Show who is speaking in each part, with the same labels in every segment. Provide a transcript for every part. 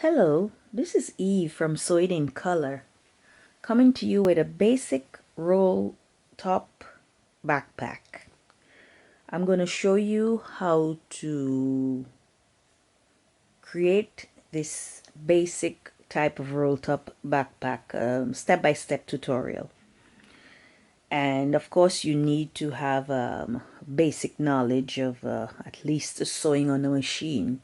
Speaker 1: Hello, this is Eve from Sewed in Color, coming to you with a basic roll top backpack. I'm going to show you how to create this basic type of roll top backpack, step-by-step tutorial. And of course you need to have basic knowledge of at least sewing on a machine,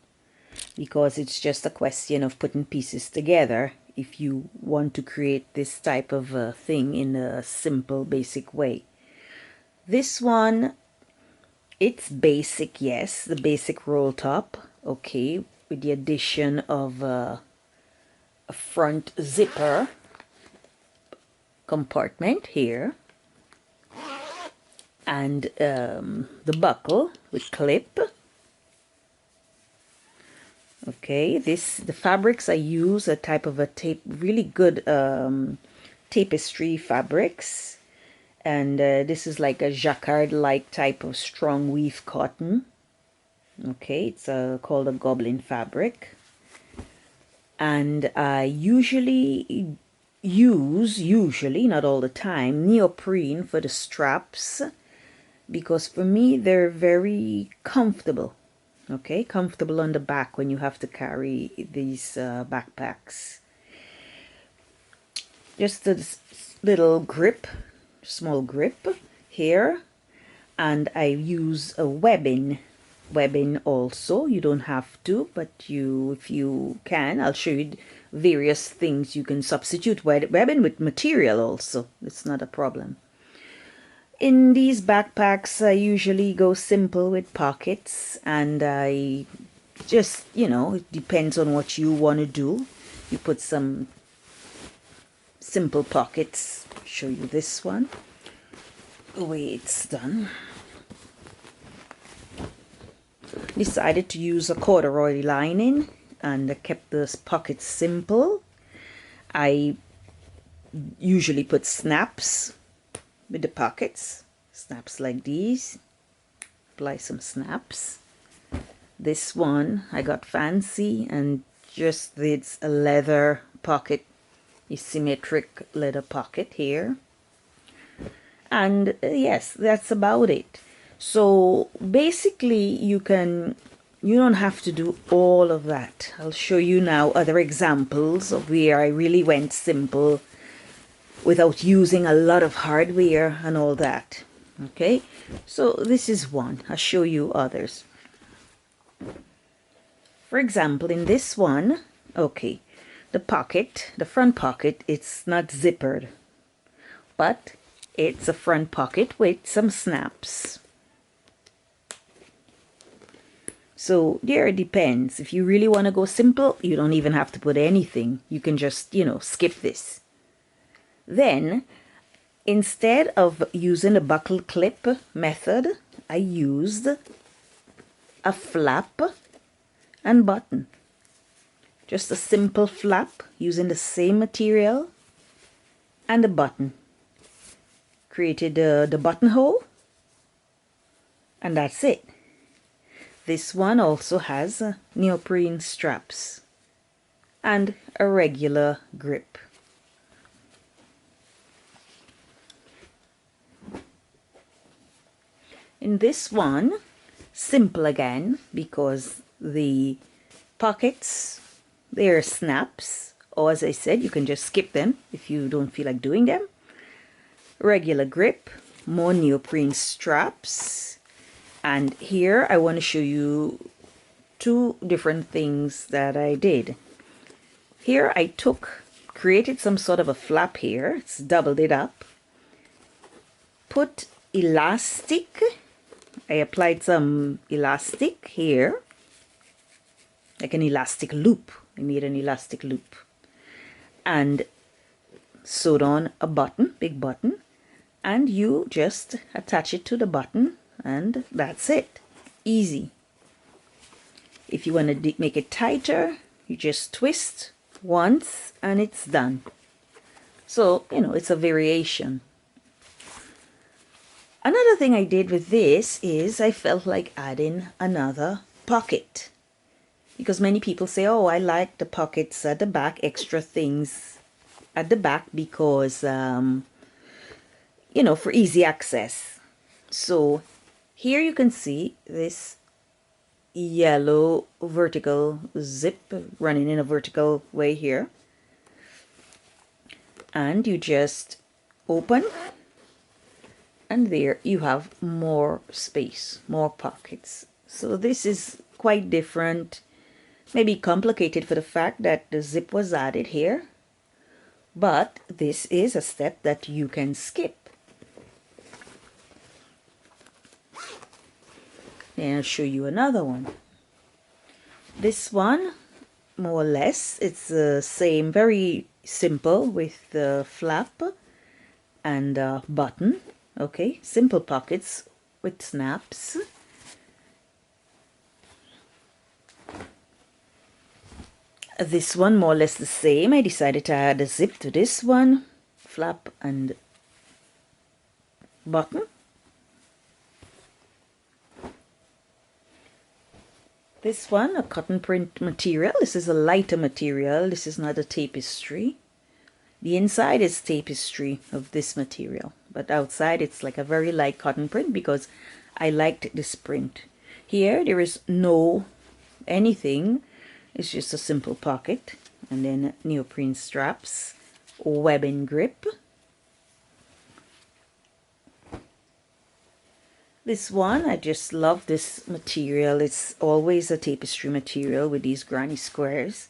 Speaker 1: because it's just a question of putting pieces together if you want to create this type of thing in a simple, basic way. This one, it's basic, yes, the basic roll top, okay, with the addition of a front zipper compartment here, and the buckle with clip. Okay, the fabrics I use a type of a tape, really good tapestry fabrics, and this is like a jacquard-like type of strong weave cotton. Okay, it's called a goblin fabric, and I usually not all the time, neoprene for the straps, because for me they're very comfortable. Okay, comfortable on the back when you have to carry these backpacks. Just a little grip, small grip here, and I use a webbing also. You don't have to, but if you can, I'll show you various things you can substitute webbing with material also. It's not a problem. In these backpacks, I usually go simple with pockets, and I just, it depends on what you want to do. You put some simple pockets. I'll show you this one, the way it's done. Decided to use a corduroy lining, and I kept the pockets simple. I usually put snaps with the pockets, snaps like these. Apply some snaps. This one I got fancy and just did a leather pocket, a symmetric leather pocket here, and yes, that's about it. So basically you don't have to do all of that. I'll show you now other examples of where I really went simple without using a lot of hardware and all that. Okay, so this is one. I'll show you others. For example, in this one, okay, the front pocket, it's not zippered, but it's a front pocket with some snaps. So there, it depends. If you really want to go simple, you don't even have to put anything. You can just, skip this. Then, instead of using a buckle clip method, I used a flap and button. Just a simple flap using the same material and a button. Created the buttonhole, and that's it. This one also has neoprene straps and a regular grip. In this one, simple again, because the pockets, they're snaps, or as I said, you can just skip them if you don't feel like doing them. Regular grip, more neoprene straps, and here I want to show you two different things that I did. Here I created some sort of a flap here, it's doubled it up, put elastic. I applied some elastic here, like an elastic loop. I made an elastic loop and sewed on a button, big button, and you just attach it to the button, and that's it. Easy. If you want to make it tighter, you just twist once and it's done. So, it's a variation. Another thing I did with this is I felt like adding another pocket. because many people say, oh, I like the pockets at the back, extra things at the back because you know, for easy access. So here you can see this yellow vertical zip running in a vertical way here, and you just open, and there you have more space, more pockets. So this is quite different, maybe complicated for the fact that the zip was added here, but this is a step that you can skip. And I'll show you another one. This one, more or less, it's the same, very simple, with the flap and button. Okay, simple pockets with snaps. This one more or less the same. I decided to add a zip to this one, flap and button. This one, a cotton print material. This is a lighter material. This is not a tapestry. The inside is tapestry of this material, but outside it's like a very light cotton print because I liked this print. Here there is no anything. It's just a simple pocket, and then neoprene straps, webbing grip. This one, I just love this material. It's always a tapestry material with these granny squares.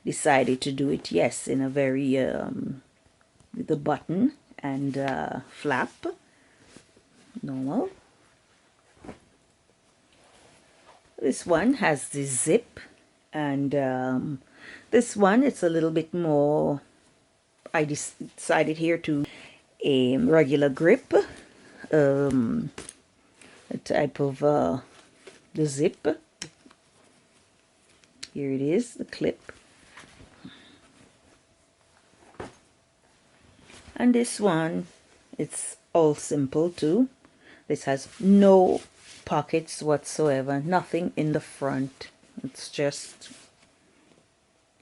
Speaker 1: Decided to do it, yes, in a very with the button and flap, normal. This one has the zip, and this one, it's a little bit more, I decided here to a regular grip, a type of the zip. Here it is, the clip. And this one, it's all simple too. This has no pockets whatsoever, nothing in the front. It's just,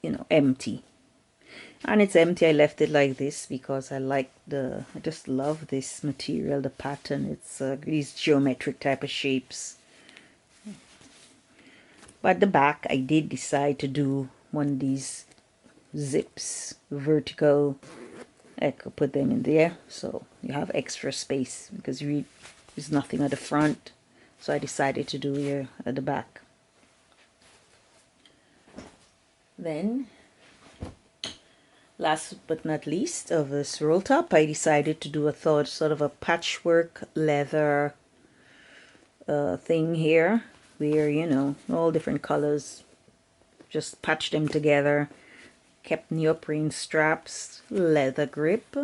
Speaker 1: you know, empty. And it's empty. I left it like this because I just love this material, the pattern. It's these geometric type of shapes. But the back, I did decide to do one of these zips, vertical. I could put them in there so you have extra space because there's nothing at the front. So I decided to do here at the back. Then, last but not least of this roll top, I decided to do a sort of a patchwork leather thing here, where, you know, all different colors, just patch them together. Kept neoprene straps, leather grip.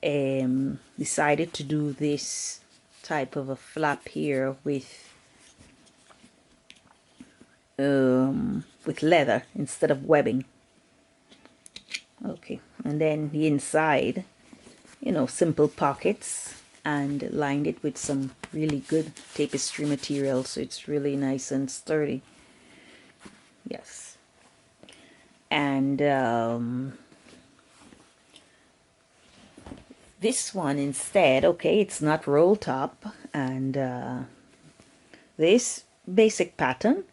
Speaker 1: Decided to do this type of a flap here with leather instead of webbing. Okay, and then the inside, you know, simple pockets, and lined it with some really good tapestry material, so it's really nice and sturdy. Yes. And this one instead, okay, it's not roll top, and this basic pattern,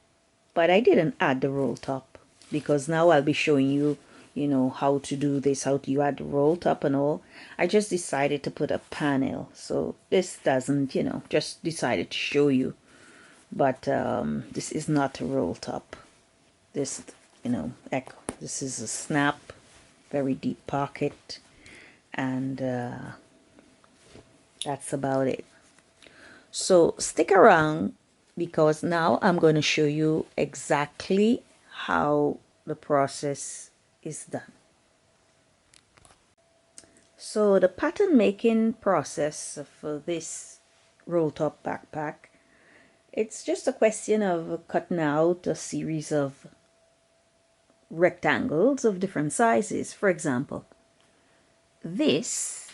Speaker 1: but I didn't add the roll top because now I'll be showing you, you know, how to do this, how do you add the roll top and all. I just decided to put a panel, so this doesn't, you know, just decided to show you, but this is not a roll top. This, you know, this is a snap, very deep pocket, and that's about it. So stick around because now I'm going to show you exactly how the process is done. So the pattern making process for this Rolltop backpack, it's just a question of cutting out a series of rectangles of different sizes. For example, this,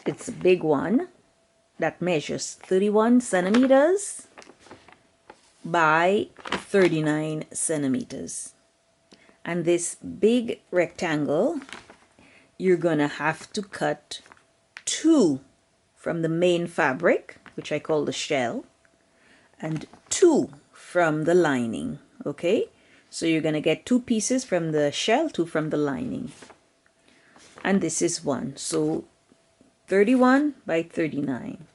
Speaker 1: it's a big one that measures 31 centimeters by 39 centimeters. And this big rectangle, you're gonna have to cut 2 from the main fabric, which I call the shell, and 2 from the lining. Okay, so you're gonna get 2 pieces from the shell, 2 from the lining, and this is 1, so 31 by 39.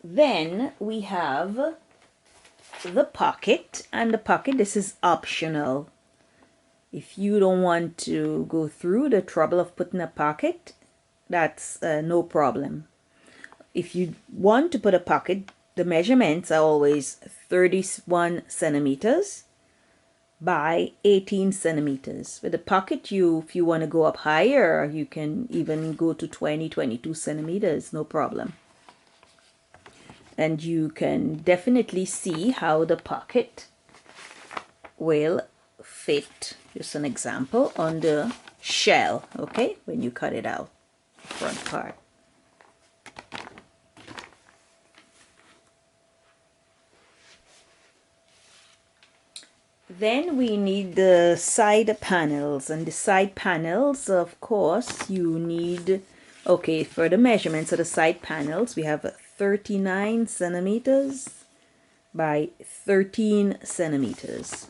Speaker 1: Then we have the pocket, and the pocket, this is optional. If you don't want to go through the trouble of putting a pocket, that's no problem. If you want to put a pocket, the measurements are always 31 centimeters by 18 centimeters. With the pocket, if you want to go up higher, you can even go to 22 centimeters, no problem. And you can definitely see how the pocket will fit, just an example, on the shell, okay, when you cut it out, front part. Then we need the side panels, and the side panels, of course, you need, okay, for the measurements of the side panels, we have 39 centimeters by 13 centimeters.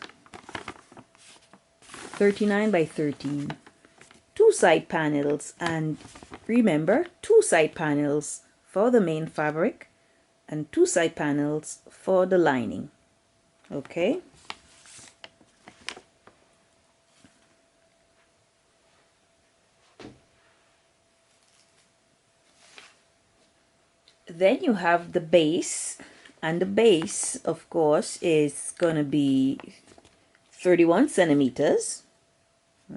Speaker 1: 39 by 13. 2 side panels, and remember, 2 side panels for the main fabric and 2 side panels for the lining. Okay? Then you have the base, and the base, of course, is going to be 31 centimeters,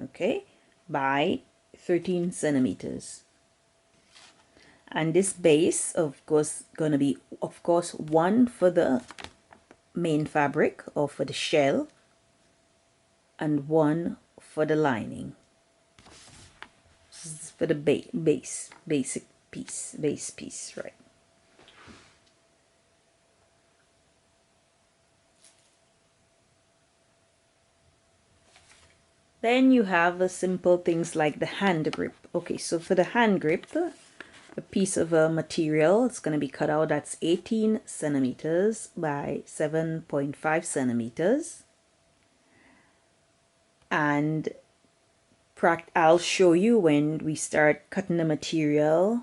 Speaker 1: okay, by 13 centimeters. And this base, of course, going to be, of course, 1 for the main fabric or for the shell, and 1 for the lining. This is for the basic piece, base piece, right? Then you have simple things like the hand grip. Okay, so for the hand grip, a piece of material, it's going to be cut out, that's 18 centimeters by 7.5 centimeters. And I'll show you when we start cutting the material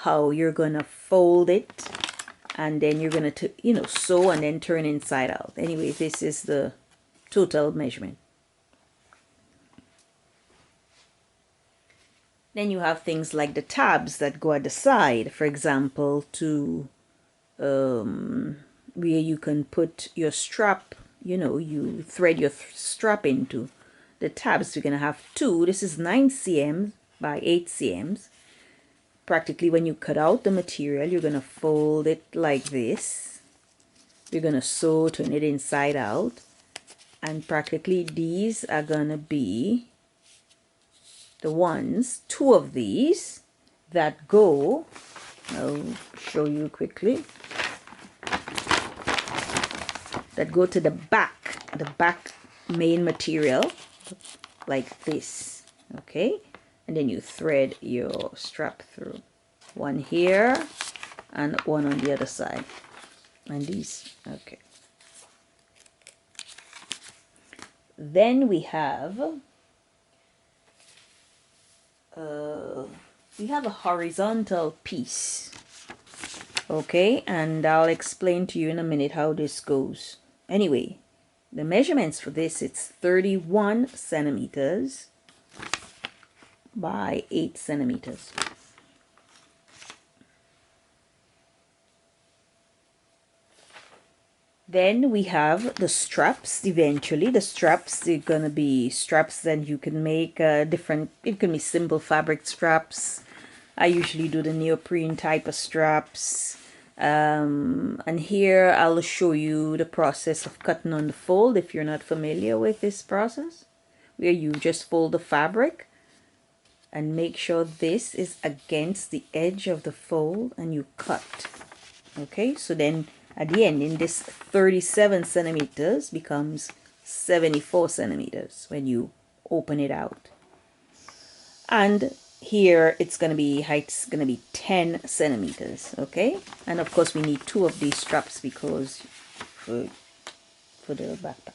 Speaker 1: how you're going to fold it, and then you're going to, sew and then turn inside out. Anyway, this is the total measurement. Then you have things like the tabs that go at the side, for example, to where you can put your strap, you thread your strap into. The tabs, you're going to have 2. This is 9 cm by 8 cm. Practically, when you cut out the material, you're going to fold it like this. You're going to sew, turn it inside out. And practically, these are going to be the ones, 2 of these that go, I'll show you quickly, that go to the back main material, like this, okay? And then you thread your strap through. 1 here and 1 on the other side. And these, okay. Then we have a horizontal piece, okay, and I'll explain to you in a minute how this goes. Anyway, the measurements for this, it's 31 centimeters by 8 centimeters. Then we have the straps. Eventually, the straps, they're going to be straps that you can make different, it can be simple fabric straps. I usually do the neoprene type of straps. And here I'll show you the process of cutting on the fold if you're not familiar with this process, where you just fold the fabric and make sure this is against the edge of the fold, and you cut. Okay, so then at the end, in this 37 centimeters becomes 74 centimeters when you open it out. And here it's going to be, height's going to be 10 centimeters. Okay, and of course we need 2 of these straps because for the backpack.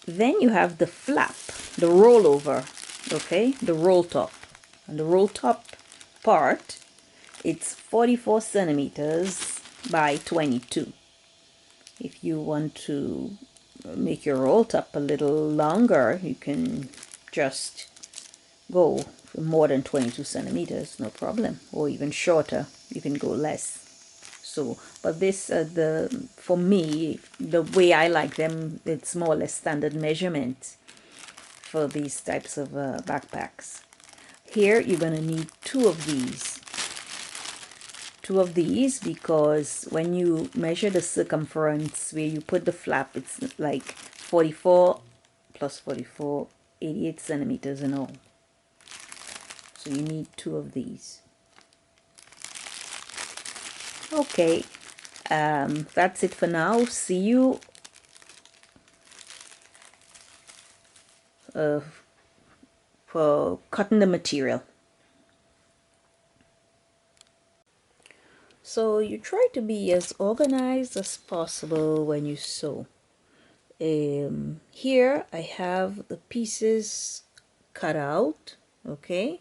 Speaker 1: Then you have the flap, the rollover, okay, the roll top. And the roll top part, it's 44 centimeters by 22. If you want to make your roll top a little longer, you can just go for more than 22 centimeters, no problem, or even shorter, you can go less. So, but this, for me, the way I like them, it's more or less standard measurement for these types of backpacks. Here, you're going to need 2 of these. 2 of these because when you measure the circumference where you put the flap, it's like 44 plus 44, 88 centimeters in all. So you need 2 of these. Okay, that's it for now. See you for cutting the material. So you try to be as organized as possible when you sew. Here I have the pieces cut out. Okay,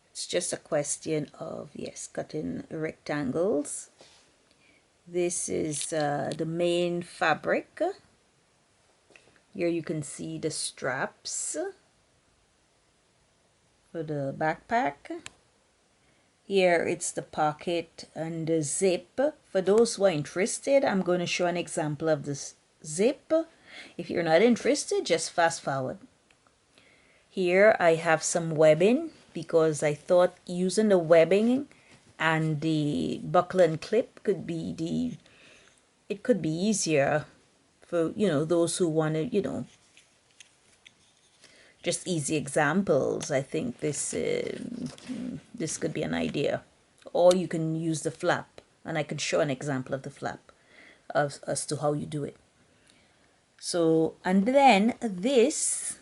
Speaker 1: it's just a question of, yes, cutting rectangles. This is the main fabric. Here you can see the straps for the backpack. Here it's the pocket and the zip. For those who are interested, I'm going to show an example of this zip. If you're not interested, just fast forward. Here I have some webbing because I thought using the webbing and the buckle and clip could be it could be easier for, you know, those who want to, you know, just easy examples. I think this this could be an idea. Or you can use the flap, and I could show an example of the flap as to how you do it. So, and then this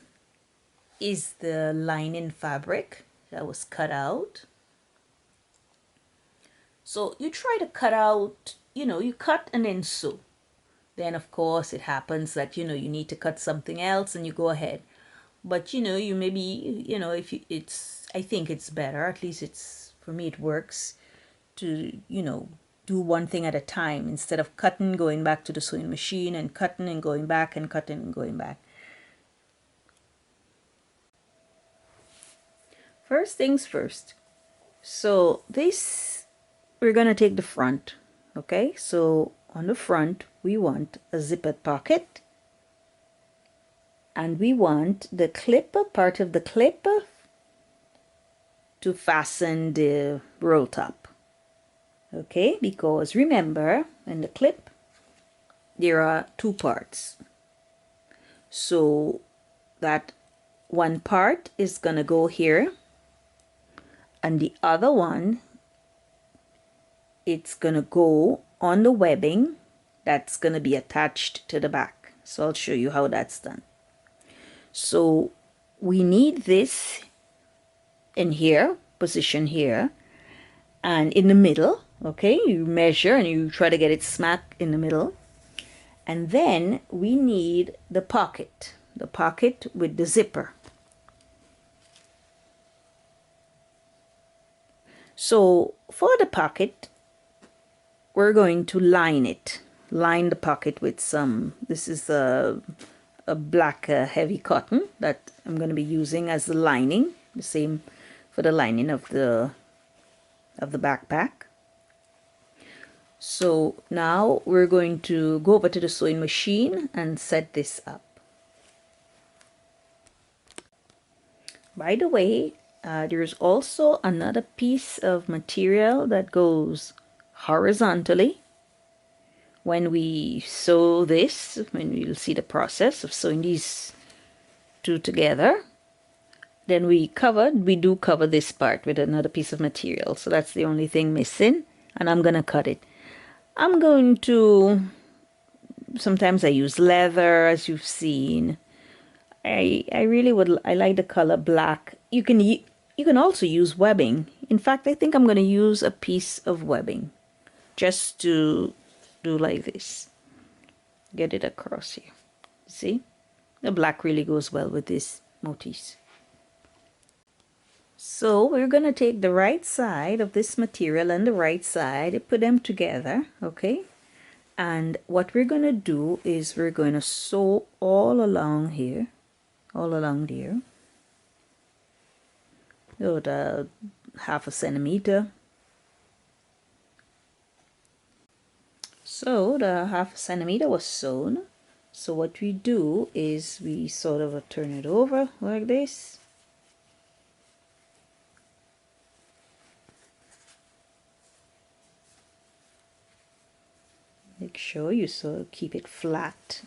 Speaker 1: is the lining fabric that was cut out. So you try to cut out, you know, you cut and then sew. Then of course it happens that, you know, you need to cut something else and you go ahead. But, you know, you maybe, you know, if you, it's, I think it's better, at least it's, for me it works, to, you know, do one thing at a time instead of cutting, going back to the sewing machine and cutting and going back and cutting and going back. First things first. So this, we're going to take the front. Okay, so on the front, we want a zippered pocket. And we want the clip, part of the clip, to fasten the roll top. Okay, because remember, in the clip, there are 2 parts. So that one part is going to go here, and the other one, it's going to go on the webbing that's going to be attached to the back. So I'll show you how that's done. So we need this in here, position here, and in the middle. Okay, you measure and you try to get it smack in the middle. And then we need the pocket with the zipper. So for the pocket, we're going to line it. Line the pocket with some, this is a black heavy cotton that I'm going to be using as the lining. The same for the lining of the backpack. So now we're going to go over to the sewing machine and set this up. By the way, there's also another piece of material that goes horizontally. When we sew this, when we'll see the process of sewing these two together. Then we do cover this part with another piece of material. So that's the only thing missing. And I'm going to cut it. I'm going to, sometimes I use leather, as you've seen. I like the color black. You can also use webbing. In fact, I think I'm going to use a piece of webbing just to do like this. Get it across here. See? The black really goes well with this motif. So we're going to take the right side of this material and the right side, put them together, okay? And what we're going to do is we're going to sew all along here, all along there. About 1/2 centimeter. So the 1/2 centimeter was sewn. So what we do is we sort of turn it over like this. Make sure you sort of keep it flat.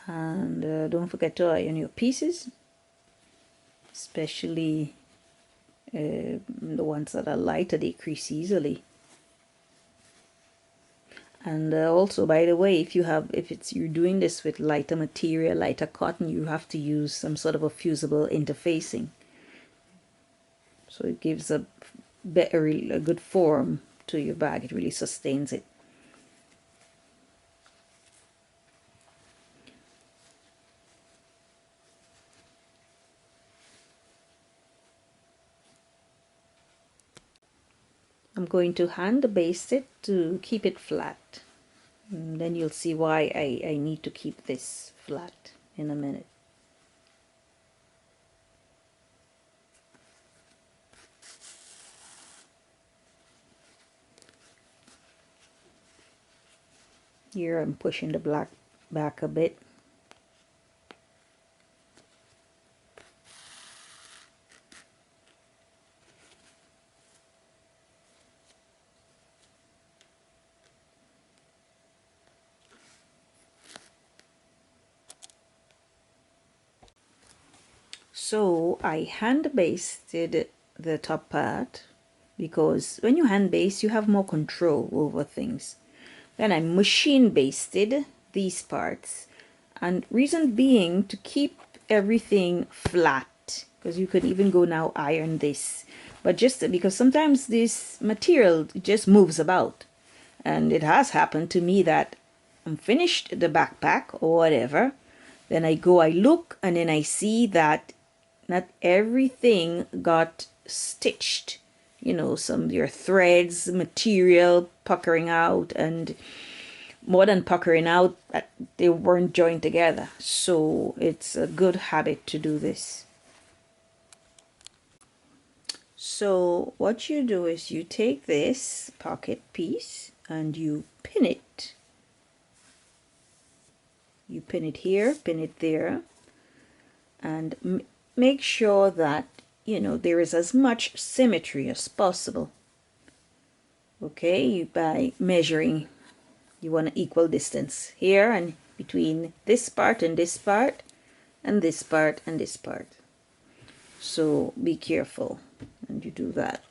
Speaker 1: And don't forget to iron your pieces, especially the ones that are lighter, they crease easily. And also, by the way, if you're doing this with lighter material, lighter cotton, you have to use some sort of a fusible interfacing. So it gives a good form to your bag. It really sustains it. I'm going to hand baste it to keep it flat. And then you'll see why I need to keep this flat in a minute. Here I'm pushing the black back a bit. So I hand basted the top part because when you hand baste you have more control over things. Then I machine basted these parts, and reason being to keep everything flat, because you could even go now iron this, but just because sometimes this material just moves about, and it has happened to me that I'm finished the backpack or whatever, then I look and then I see that not everything got stitched. You know, some of your threads, material puckering out, and more than puckering out, they weren't joined together. So it's a good habit to do this. So what you do is you take this pocket piece and you pin it. You pin it here, pin it there, and make sure that, you know, there is as much symmetry as possible. Okay, by measuring, you want an equal distance here and between this part and this part and this part and this part. So be careful and you do that.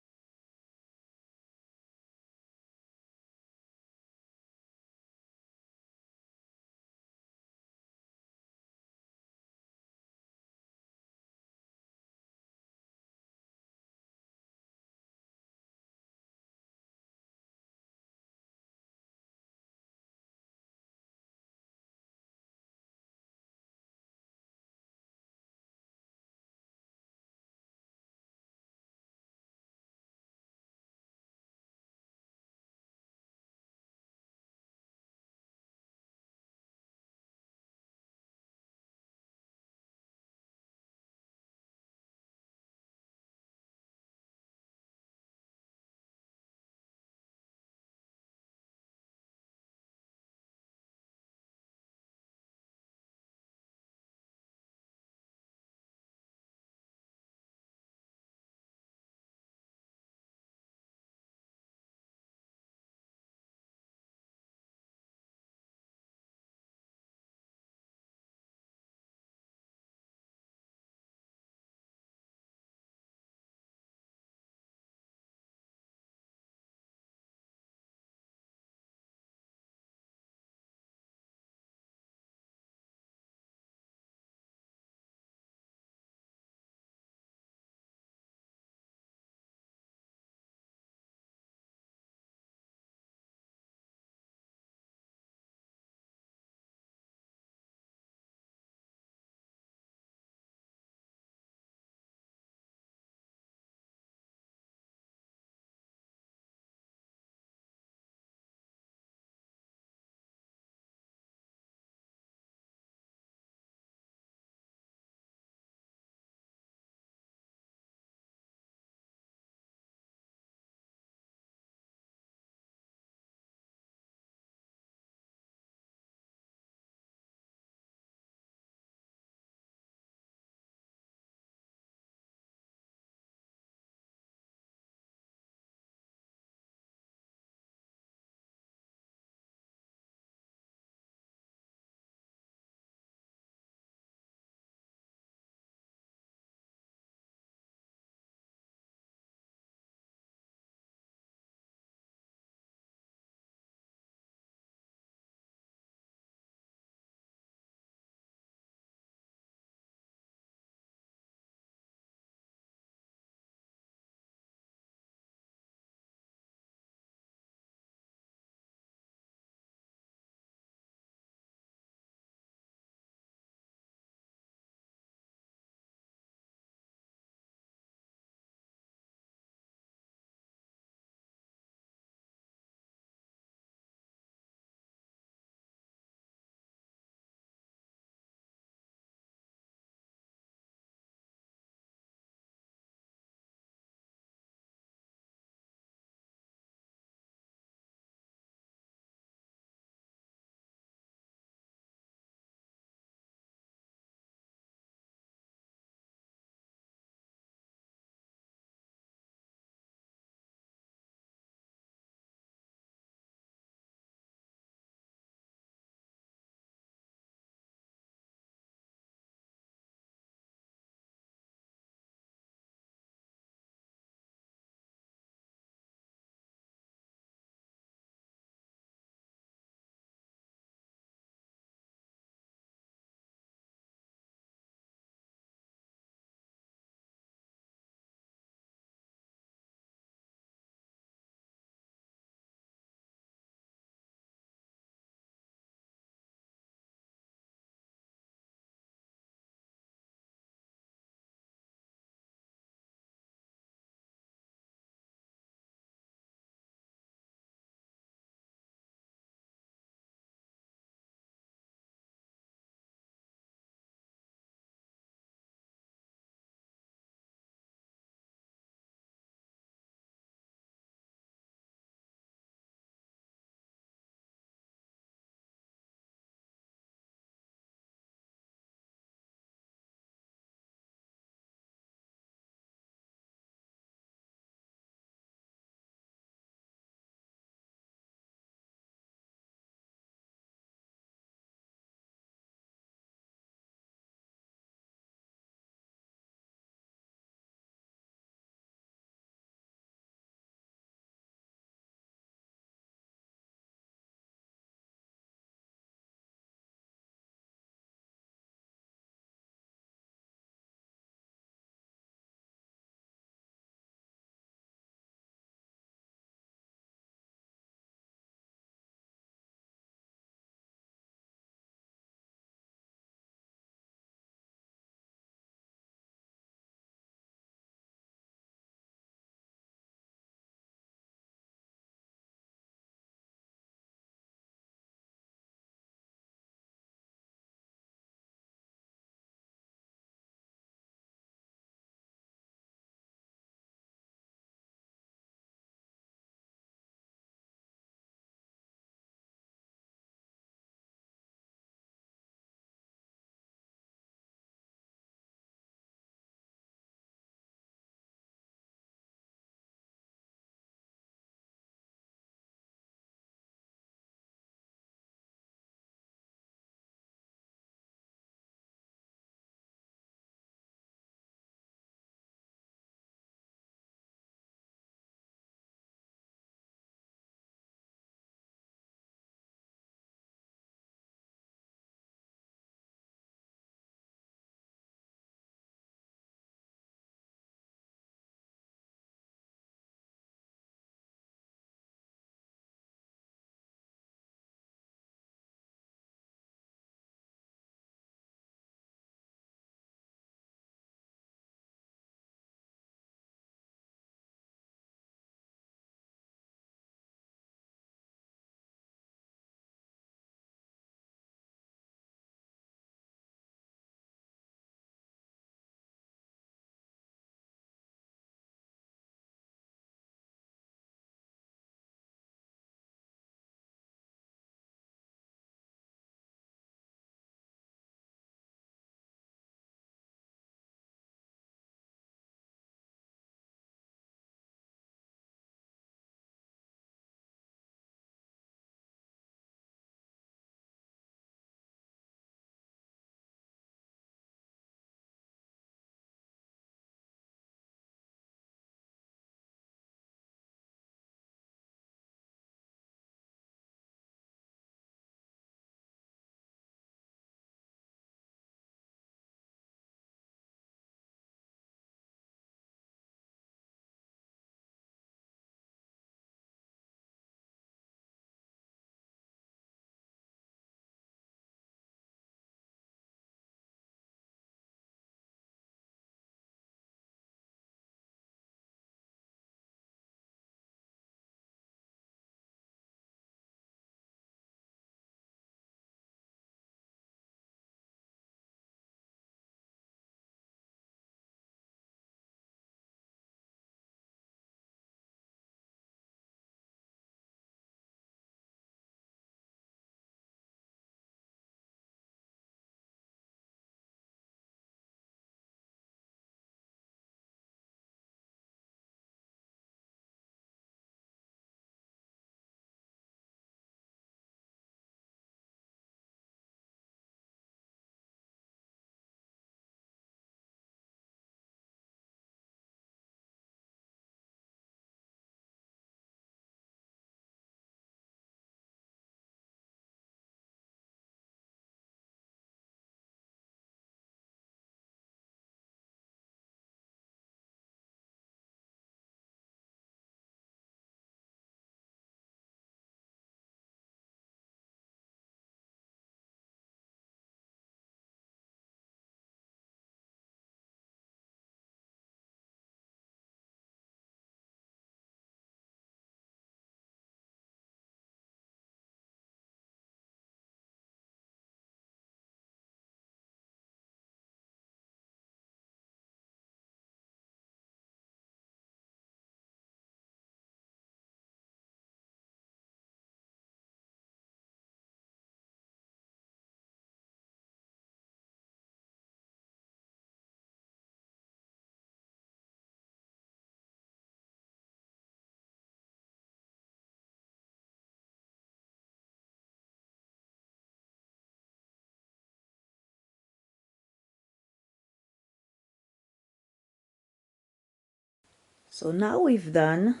Speaker 1: So now we've done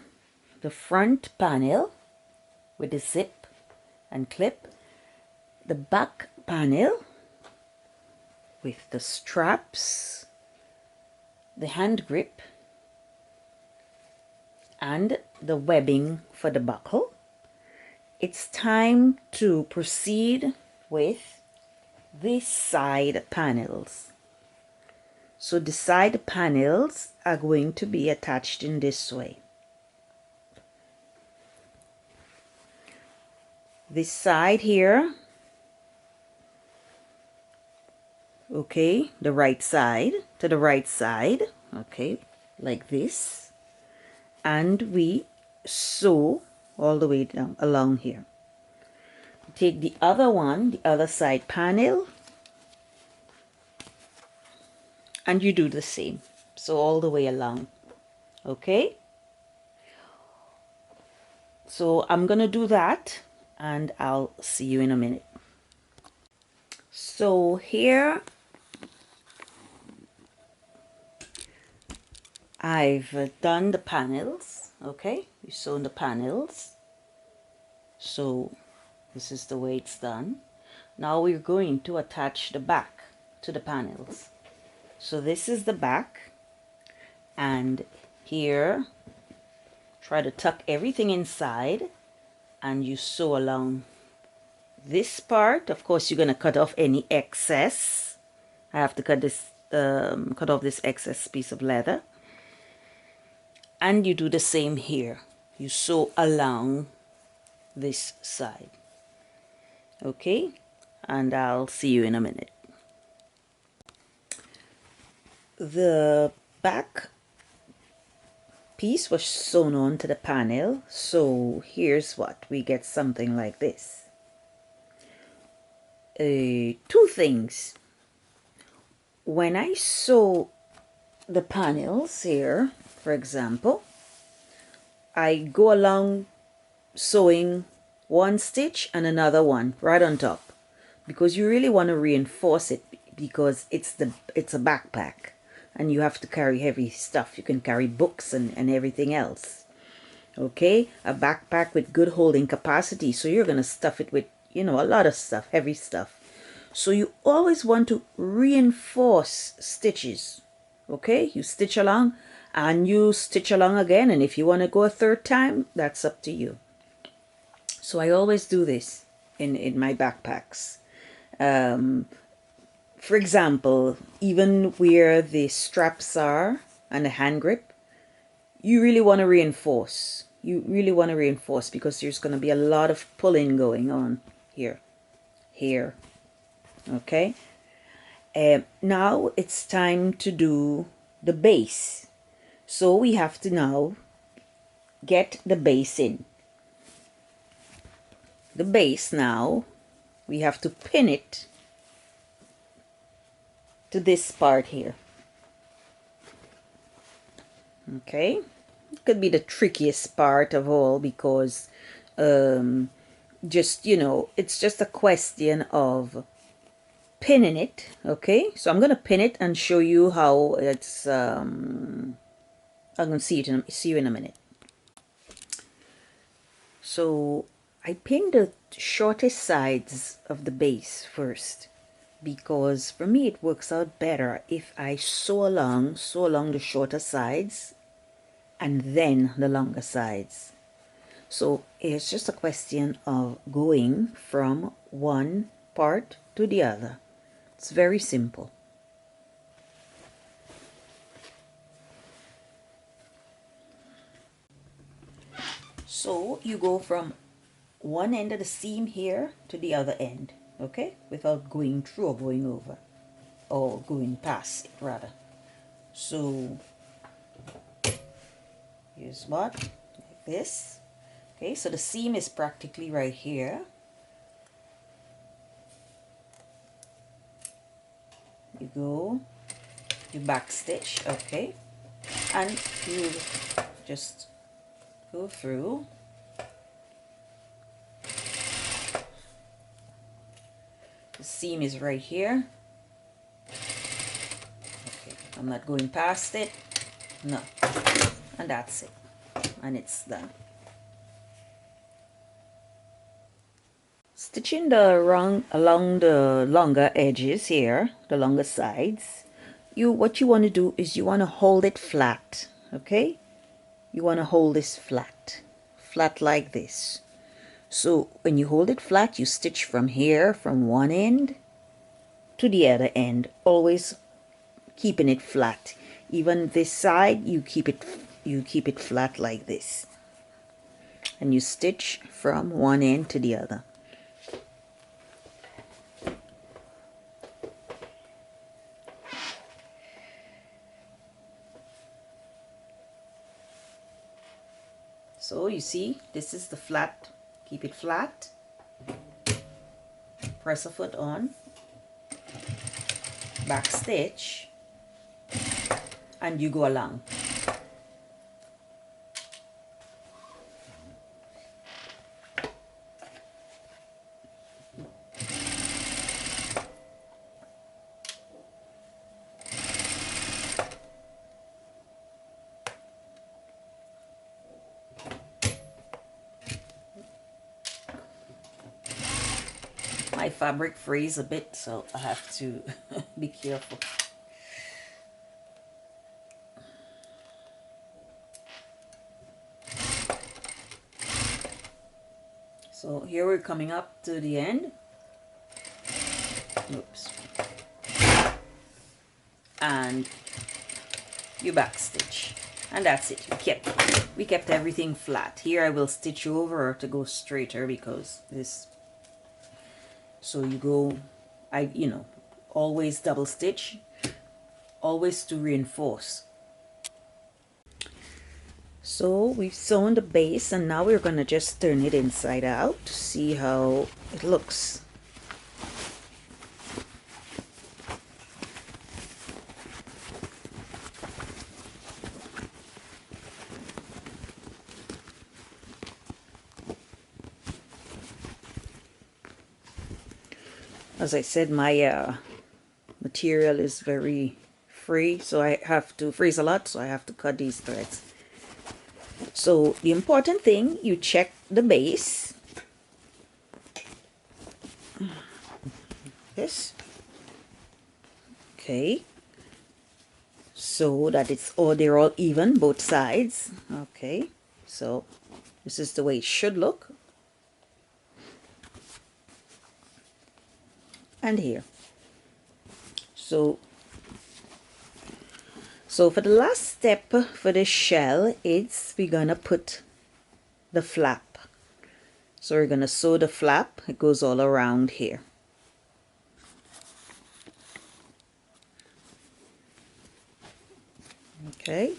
Speaker 1: the front panel with the zip and clip, the back panel with the straps, the hand grip, and the webbing for the buckle. It's time to proceed with the side panels. So the side panels are going to be attached in this way. This side here, okay, the right side to the right side, okay, like this, and we sew all the way down along here. Take the other one, the other side panel, and you do the same, so all the way along. Okay, so I'm gonna do that and I'll see you in a minute. So here I've done the panels. Okay, we've sewn the panels, so this is the way it's done. Now we're going to attach the back to the panels. So this is the back, and here try to tuck everything inside and you sew along this part. Of course, you're going to cut off any excess. I have to cut off this excess piece of leather, and you do the same here. You sew along this side. Okay, and I'll see you in a minute. The back piece was sewn on to the panel, so here's what we get, something like this. Two things. When I sew the panels here, for example, I go along sewing one stitch and another one right on top, because you really want to reinforce it, because it's a backpack and you have to carry heavy stuff. You can carry books and everything else. Okay, a backpack with good holding capacity, so you're going to stuff it with, you know, a lot of stuff, heavy stuff. So you always want to reinforce stitches. Okay, you stitch along and you stitch along again, and if you want to go a third time, that's up to you. So I always do this in my backpacks. For example, even where the straps are and the hand grip, you really want to reinforce. You really want to reinforce, because there's going to be a lot of pulling going on here. Okay. Now it's time to do the base. So we have to now get the base in. The base now, we have to pin it to this part here. Okay, it could be the trickiest part of all, because just, you know, it's just a question of pinning it. Okay, so I'm gonna pin it and show you how it's I'm gonna see you in a minute. So I pinned the shortest sides of the base first, because for me it works out better if I sew along the shorter sides and then the longer sides. So it's just a question of going from one part to the other. It's very simple. So you go from one end of the seam here to the other end, okay, without going through or going over, or going past it rather. So here's what, like this. Okay, so the seam is practically right here. You go, you back stitch, okay, and you just go through. The seam is right here. Okay, I'm not going past it. No, And that's it, and it's done. Stitching along the longer edges here, the longer sides, what you want to do is you want to hold it flat. Okay, you want to hold this flat like this. So when you hold it flat, you stitch from here, from one end to the other end, always keeping it flat. Even this side, you keep it flat like this, and you stitch from one end to the other. So you see, this is the flat. Keep it flat. Press a foot on, back stitch, and you go along. My fabric frays a bit, so I have to be careful. So here we're coming up to the end. Oops. And you back stitch, and that's it. We kept everything flat. Here I will stitch over to go straighter because this. So you go, always double stitch, always to reinforce. So we've sewn the base, and now we're gonna just turn it inside out to see how it looks. As I said, my material is very free, so I have to freeze a lot, so I have to cut these threads. So the important thing, you check the base. This. Okay. So that they're all even, both sides. Okay. So this is the way it should look. And here. So for the last step for the shell, we're gonna put the flap. So we're gonna sew the flap. It goes all around here. Okay.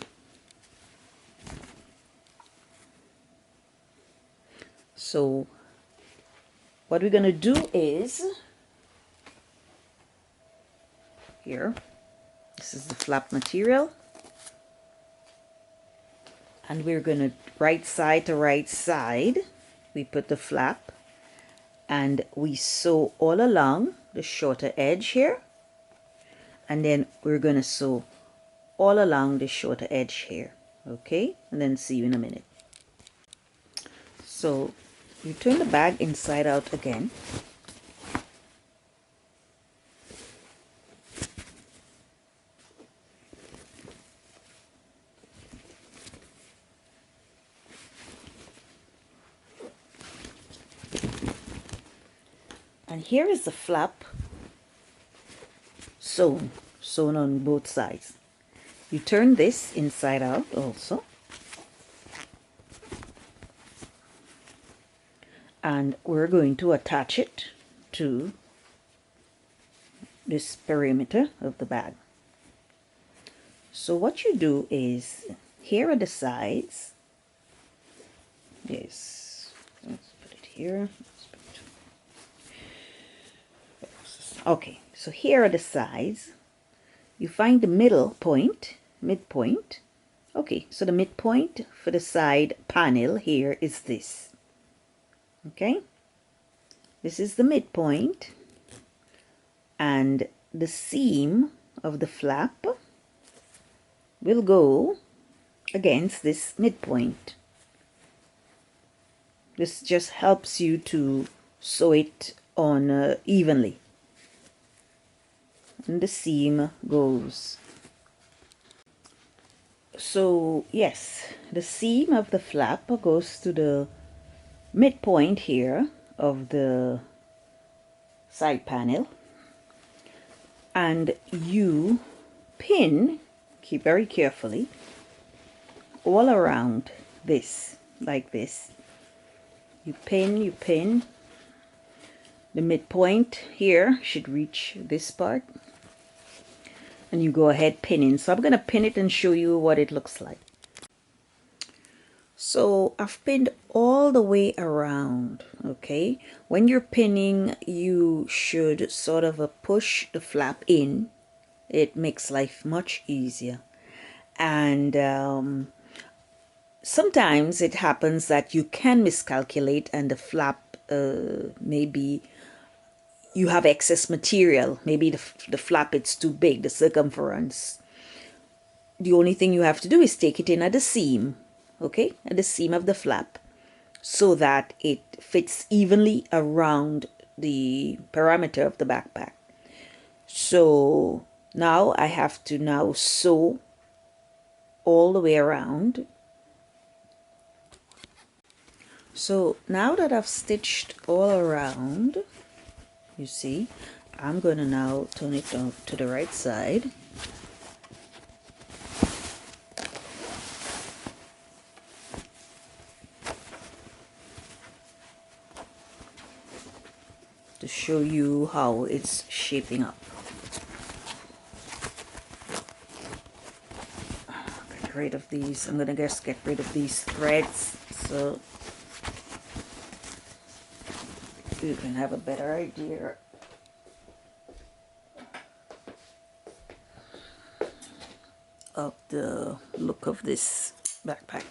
Speaker 1: So what we're gonna do is here. This is the flap material, and we're gonna right side to right side. We put the flap, and we sew all along the shorter edge here, and then we're gonna sew all along the shorter edge here. Okay, and then see you in a minute. So you turn the bag inside out again. And here is the flap sewn on both sides. You turn this inside out also, and we're going to attach it to this perimeter of the bag. So what you do is, here are the sides. Yes, let's put it here. Okay, so here are the sides. You find the midpoint. Okay, so the midpoint for the side panel here is this. Okay, this is the midpoint, and the seam of the flap will go against this midpoint. This just helps you to sew it on evenly. And the seam goes. So yes, the seam of the flap goes to the midpoint here of the side panel, and you pin, keep very carefully, all around this, like this. You pin. The midpoint here should reach this part, and you go ahead pinning. So I'm going to pin it and show you what it looks like. So I've pinned all the way around. Okay, when you're pinning, you should sort of push the flap in. It makes life much easier. And sometimes it happens that you can miscalculate and the flap maybe you have excess material. Maybe the flap, it's too big, the circumference. The only thing you have to do is take it in at the seam, okay, at the seam of the flap, so that it fits evenly around the perimeter of the backpack. So now I have to now sew all the way around. So now that I've stitched all around, you see, I'm going to now turn it to the right side. To show you how it's shaping up. Get rid of these. I'm going to just get rid of these threads so you can have a better idea of the look of this backpack.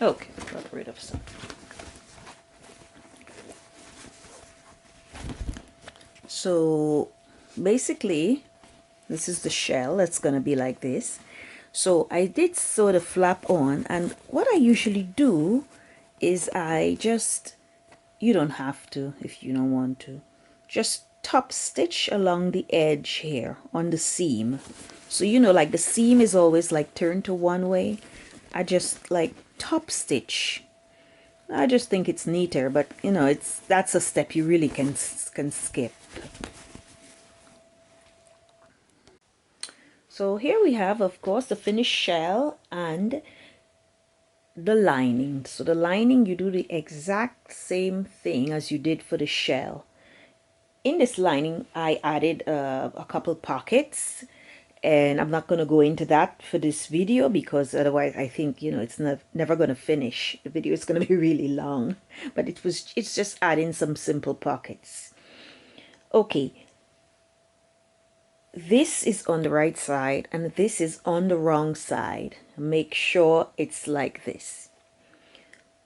Speaker 1: Okay, got rid of some. So basically this is the shell. That's going to be like this. So I did sew the flap on, and what I usually do is I just, you don't have to if you don't want to, just top stitch along the edge here on the seam. So you know, like the seam is always like turned to one way. I just like top stitch. I just think it's neater, but you know, that's a step you really can skip. So here we have, of course, the finished shell and the lining. So the lining, you do the exact same thing as you did for the shell. In this lining, I added a couple pockets, and I'm not going to go into that for this video because otherwise I think, you know, it's never going to finish. The video is going to be really long, but it's just adding some simple pockets. Okay. This is on the right side and this is on the wrong side. Make sure it's like this.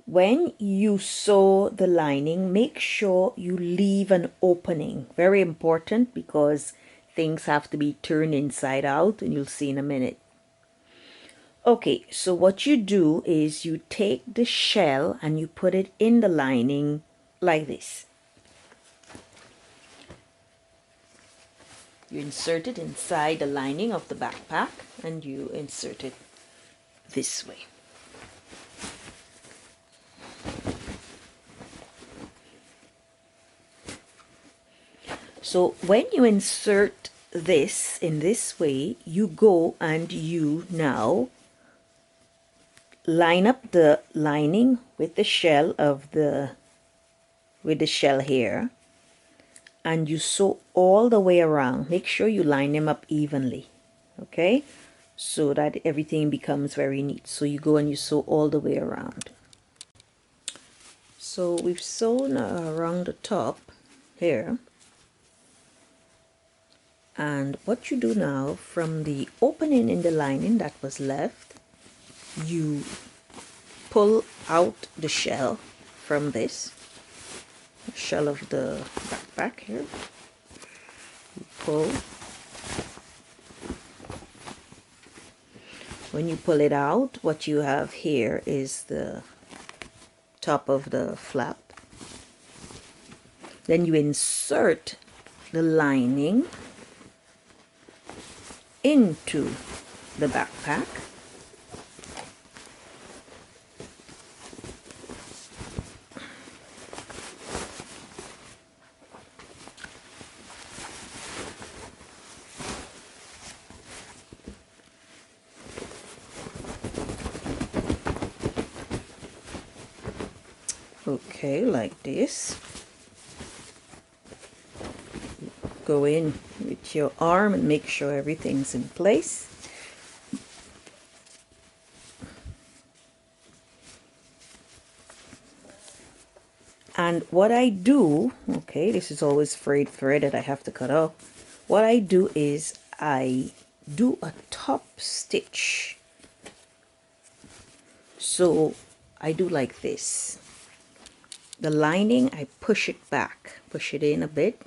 Speaker 1: When you sew the lining, make sure you leave an opening. Very important, because things have to be turned inside out, and you'll see in a minute. Okay, so what you do is you take the shell and you put it in the lining like this. You insert it inside the lining of the backpack and you insert it this way. So when you insert this in this way, you go and you now line up the lining with the shell of with the shell here, and you sew all the way around. Make sure you line them up evenly, okay, so that everything becomes very neat. So you go and you sew all the way around. So we've sewn around the top here, and what you do now, from the opening in the lining that was left, you pull out the shell from this. shell of the backpack here. Pull. When you pull it out, what you have here is the top of the flap. Then you insert the lining into the backpack. Okay, like this. Go in with your arm and make sure everything's in place. And what I do, okay, this is always frayed thread that I have to cut off. What I do is I do a top stitch. So I do like this. The lining, I push it back, push it in a bit.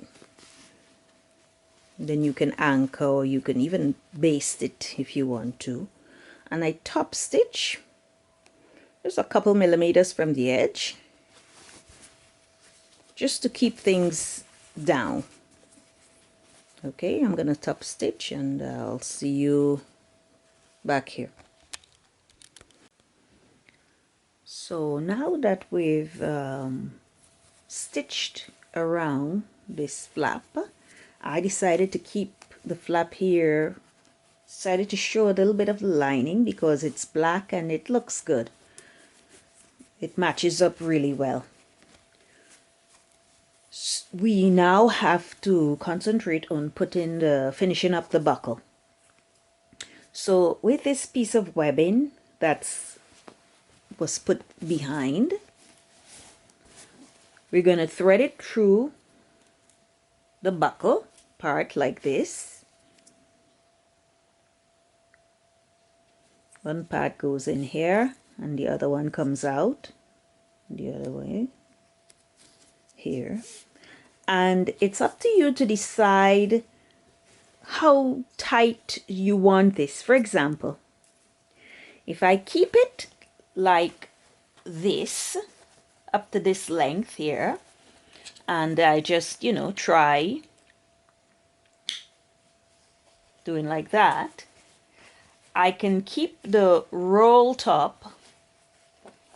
Speaker 1: Then you can anchor, or you can even baste it if you want to. And I top stitch just a couple millimeters from the edge, just to keep things down. Okay, I'm gonna top stitch and I'll see you back here. So now that we've stitched around this flap, I decided to keep the flap here, decided to show a little bit of the lining because it's black and it looks good. It matches up really well. We now have to concentrate on finishing up the buckle. So with this piece of webbing was put behind, we're going to thread it through the buckle part like this. One part goes in here and the other one comes out the other way here. And it's up to you to decide how tight you want this. For example, if I keep it like this up to this length here, and I just, try doing like that, I can keep the roll top,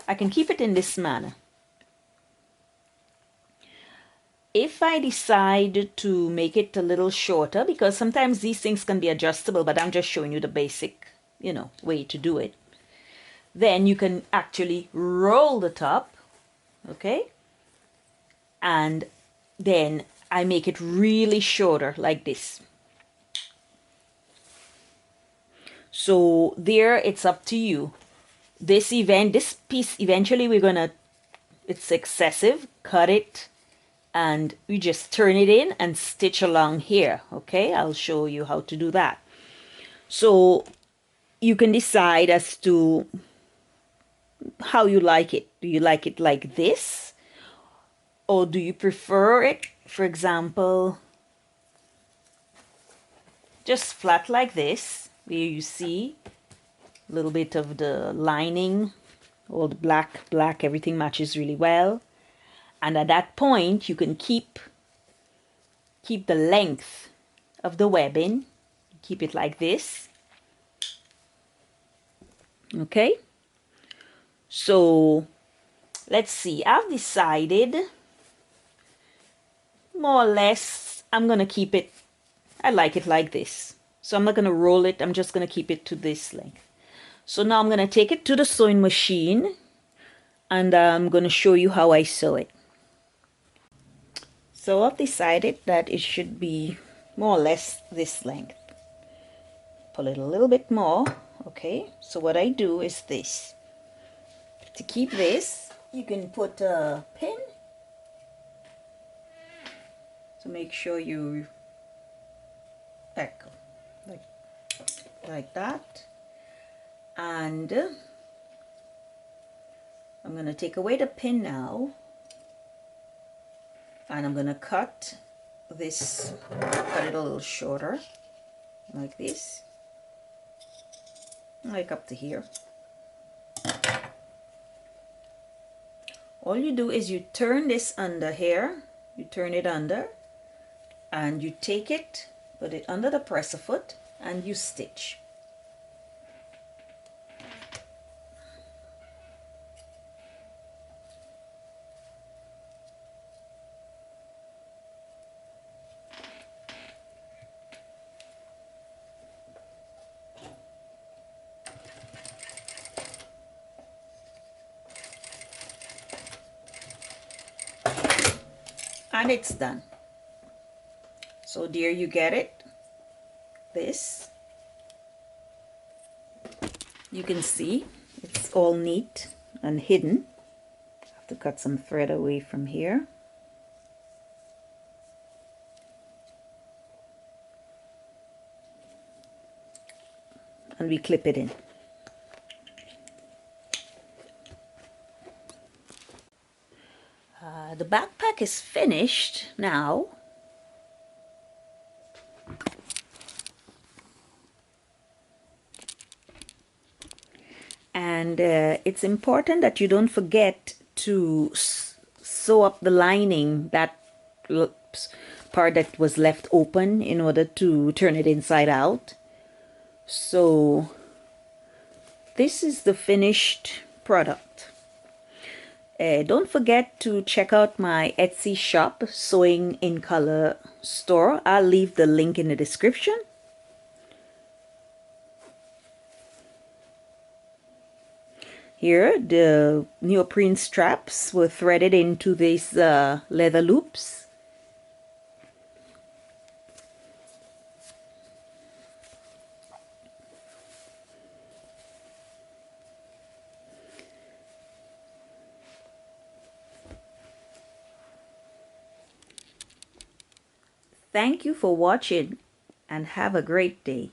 Speaker 1: I can keep it in this manner. If I decide to make it a little shorter, because sometimes these things can be adjustable, but I'm just showing you the basic, way to do it, then you can actually roll the top, okay? And then I make it really shorter like this. So there, it's up to you. This piece, eventually it's excessive, cut it, and we just turn it in and stitch along here. Okay, I'll show you how to do that. So you can decide as to how you like it. Do you like it like this, or do you prefer it, for example, just flat like this, where you see a little bit of the lining, all the black, everything matches really well. And at that point, you can keep the length of the webbing, keep it like this. Okay, so let's see, I've decided more or less I'm gonna keep it, I like it like this, so I'm not gonna roll it, I'm just gonna keep it to this length. So now I'm gonna take it to the sewing machine and I'm gonna show you how I sew it. So I've decided that it should be more or less this length. Pull it a little bit more. Okay, so what I do is this. To keep this, you can put a pin to make sure you echo like that. And I'm going to take away the pin now. And I'm gonna cut it a little shorter, like this, like up to here. All you do is you turn this under here, you turn it under, and you take it, put it under the presser foot, and you stitch. And it's done. So there you get it. This, you can see it's all neat and hidden. I have to cut some thread away from here. And we clip it in. The backpack is finished now. And it's important that you don't forget to sew up the lining, that part that was left open, in order to turn it inside out. So this is the finished product. Don't forget to check out my Etsy shop, Sewing in Color store. I'll leave the link in the description. Here, the neoprene straps were threaded into these leather loops. Thank you for watching and have a great day.